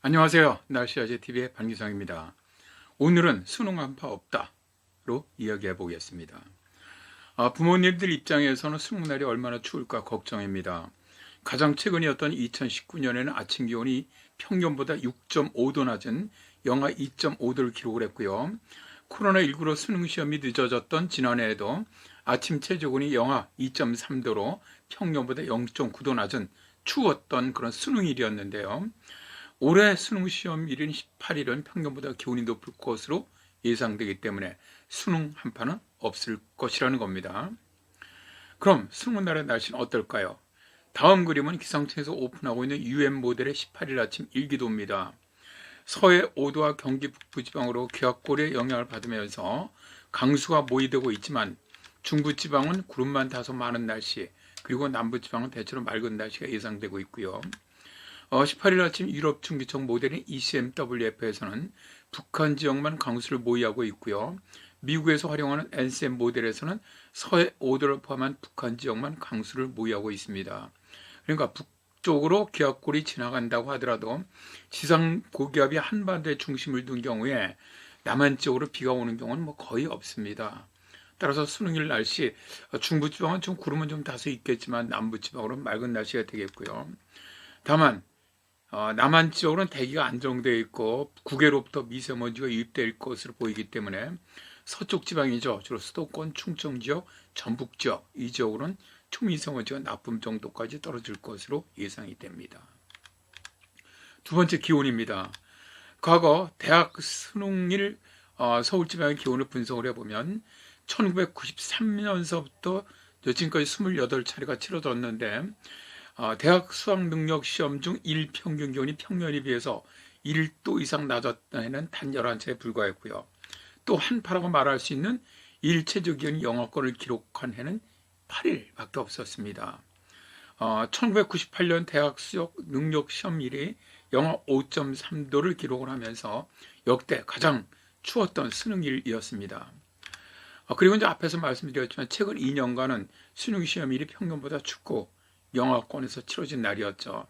안녕하세요. 날씨아재TV의 반기성입니다. 오늘은 수능 한파 없다로 이야기해 보겠습니다. 부모님들 입장에서는 수능날이 얼마나 추울까 걱정입니다. 가장 최근이었던 2019년에는 아침 기온이 평년보다 6.5도 낮은 영하 2.5도를 기록을 했고요. 코로나19로 수능 시험이 늦어졌던 지난해에도 아침 최저기온이 영하 2.3도로 평년보다 0.9도 낮은 추웠던 그런 수능일이었는데요. 올해 수능 시험일인 18일은 평년보다 기온이 높을 것으로 예상되기 때문에 수능 한파는 없을 것이라는 겁니다. 그럼 수능 날의 날씨는 어떨까요? 다음 그림은 기상청에서 오픈하고 있는 UN 모델의 18일 아침 일기도입니다. 서해 5도와 경기 북부지방으로 기압골의 영향을 받으면서 강수가 모이되고 있지만 중부지방은 구름만 다소 많은 날씨, 그리고 남부지방은 대체로 맑은 날씨가 예상되고 있고요. 18일 아침 유럽 중기청 모델인 ECMWF에서는 북한 지역만 강수를 모의하고 있고요. 미국에서 활용하는 NCM 모델에서는 서해 5도를 포함한 북한 지역만 강수를 모의하고 있습니다. 그러니까 북쪽으로 기압골이 지나간다고 하더라도 지상 고기압이 한반도에 중심을 둔 경우에 남한 지역으로 비가 오는 경우는 거의 없습니다. 따라서 수능일 날씨 중부지방은 좀 구름은 좀 다소 있겠지만 남부지방으로는 맑은 날씨가 되겠고요. 다만 남한 지역으로는 대기가 안정되어 있고 국외로부터 미세먼지가 유입될 것으로 보이기 때문에 서쪽 지방이죠. 주로 수도권, 충청 지역, 전북 지역 이 지역으로는 초미세먼지가 나쁨 정도까지 떨어질 것으로 예상이 됩니다. 두 번째 기온입니다. 과거 대학 수능일 서울 지방의 기온을 분석을 해보면 1993년서부터 지금까지 28차례가 치러졌는데 대학 수학 능력 시험 중 일평균 기온이 평년에 비해서 1도 이상 낮았던 해는 단 11차에 불과했고요. 또 한파라고 말할 수 있는 일체적 기온이 영하권을 기록한 해는 8일밖에 없었습니다. 1998년 대학 수학 능력 시험 일이 영하 5.3도를 기록을 하면서 역대 가장 추웠던 수능일이었습니다. 그리고 이제 앞에서 말씀드렸지만 최근 2년간은 수능 시험일이 평년보다 춥고 영하권에서 치러진 날이었죠.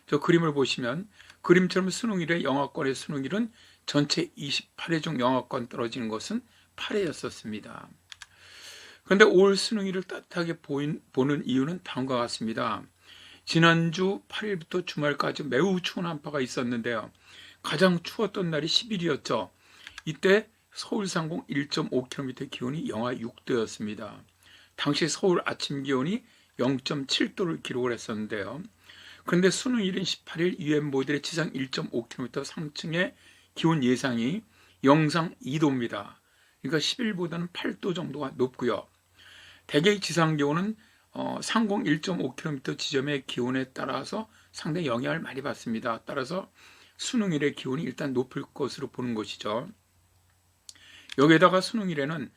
저 그림을 보시면 그림처럼 수능일에 영하권의 수능일은 전체 28회 중 영하권 떨어지는 것은 8회였었습니다. 그런데 올 수능일을 따뜻하게 보는 이유는 다음과 같습니다. 지난주 8일부터 주말까지 매우 추운 한파가 있었는데요. 가장 추웠던 날이 10일이었죠. 이때 서울 상공 1.5km 기온이 영하 6도였습니다. 당시 서울 아침 기온이 0.7도를 기록을 했었는데요. 그런데 수능일인 18일 UN 모델의 지상 1.5km 상층의 기온 예상이 영상 2도입니다. 그러니까 10일보다는 8도 정도가 높고요. 대개 지상 기온은 상공 1.5km 지점의 기온에 따라서 상당히 영향을 많이 받습니다. 따라서 수능일의 기온이 일단 높을 것으로 보는 것이죠. 여기에다가 수능일에는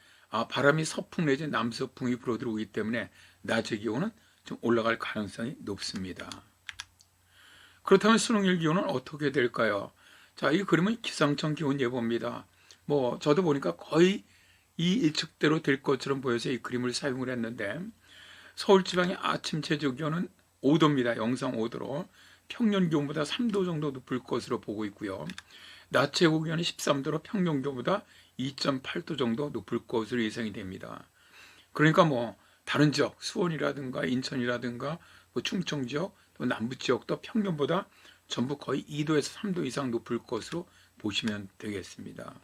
바람이 서풍 내지 남서풍이 불어들어오기 때문에 낮의 기온은 좀 올라갈 가능성이 높습니다. 그렇다면 수능일 기온은 어떻게 될까요? 자, 이 그림은 기상청 기온 예보입니다. 저도 보니까 거의 이 예측대로 될 것처럼 보여서 이 그림을 사용을 했는데 서울 지방의 아침 최저 기온은 5도입니다. 영상 5도로 평년 기온보다 3도 정도 높을 것으로 보고 있고요. 낮 최고 기온이 13도로 평년 기온보다 2.8도 정도 높을 것으로 예상이 됩니다. 그러니까 다른 지역, 수원이라든가 인천이라든가 충청 지역, 또 남부 지역도 평년보다 전부 거의 2도에서 3도 이상 높을 것으로 보시면 되겠습니다.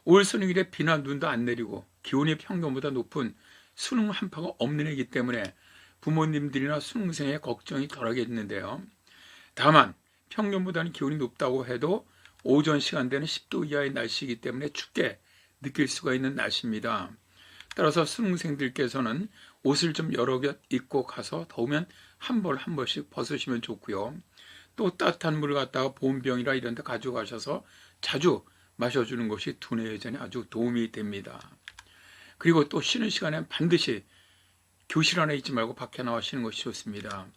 올 수능일에 비나 눈도 안 내리고 기온이 평년보다 높은 수능 한파가 없는 해이기 때문에 부모님들이나 수능생의 걱정이 덜하겠는데요. 다만 평년보다는 기온이 높다고 해도 오전 시간대는 10도 이하의 날씨이기 때문에 춥게 느낄 수가 있는 날씨입니다. 따라서 수능생들께서는 옷을 좀 여러 겹 입고 가서 더우면 한 벌씩 벗으시면 좋고요. 또 따뜻한 물을 갖다가 보온병이나 이런 데 가져가셔서 자주 마셔주는 것이 두뇌 회전에 아주 도움이 됩니다. 그리고 또 쉬는 시간에 반드시 교실 안에 있지 말고 밖에 나와 쉬는 것이 좋습니다.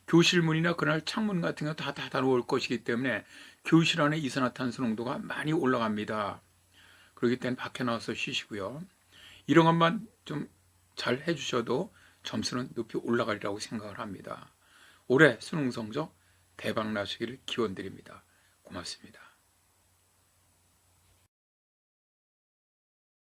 교실 문이나 그날 창문 같은 거 다 닫아놓을 것이기 때문에 교실 안에 이산화탄소 농도가 많이 올라갑니다. 그렇기 때문에 밖에 나와서 쉬시고요. 이런 것만 좀 잘 해주셔도 점수는 높이 올라가리라고 생각을 합니다. 올해 수능 성적 대박 나시기를 기원드립니다. 고맙습니다.